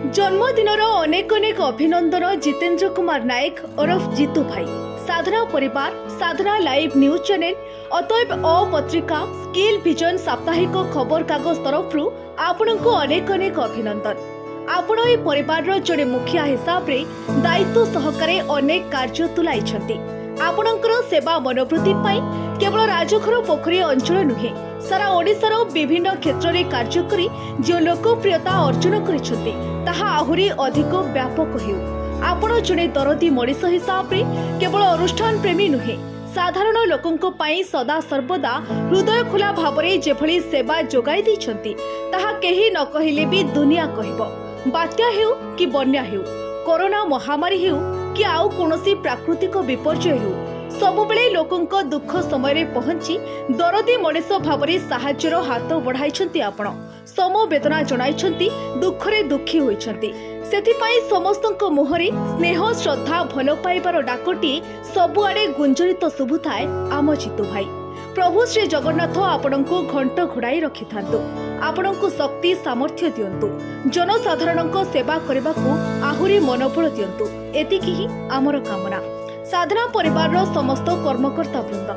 जन्मदिनर अनेक अनेक अभिनंदन जितेंद्र कुमार नायक ओरफ जीतू भाई। साधना परिवार, साधना लाइव न्यूज चैनल, अतएव अ पत्रिका, स्किल विजन साप्ताहिक खबर कागज तरफ आपनको अनेक अनेक अभिनंदन। आपण ए परिवार जड़े मुखिया हिसाब रे दायित्व सहकारे अनेक कार्य तुलाई। आपणकर सेवा मनोवृत्ति पाई केवल राजघर पोखरी अंचल नुहे सारा ओडिशार विभिन्न क्षेत्र में कार्य करी जो लोकप्रियता अर्जन करिसेंती ताहा आहुरी अधिक व्यापक हेउ। आपण जड़े दरदी मनीष हिसाब रे केवल अनुष्ठान प्रेमी नुहे साधारण लोकंको पाई सदा सर्वदा हृदय खुला भावरे जेभली सेवा जोगाई दैछंती ताहा केही न कहिले भी दुनिया कहबो। बात्या हेउ कि बन्या हेउ, कोरोना महामारी हेउ कि आउ कोनोसी प्राकृतिक विपर्यय हेउ, सबुबेले लोकंको दुख समय रे पहुंची दरदी मनीष भावरे साहाय्यर हाथ बढ़ाइछंती। आपण समवेदना जणाइछंती, दुखरे दुखी होइछंती। सेथिपाई समस्तंको मुहरे स्नेह श्रद्धा भल पाइबार डाकटी सबुआडे गुंजरित शुभुथाए। आम जीतू भाई प्रभु श्री जगन्नाथ आपणको घंट घोड़ाई रखि थांतु, आपणको शक्ति सामर्थ्य दियंतु, जनसाधारणको सेवा करबाकू आहुरी मनोबल दियंतु। एतिकी ही आमर कामना। साधना परिवार समस्त कर्मकर्ता वृंद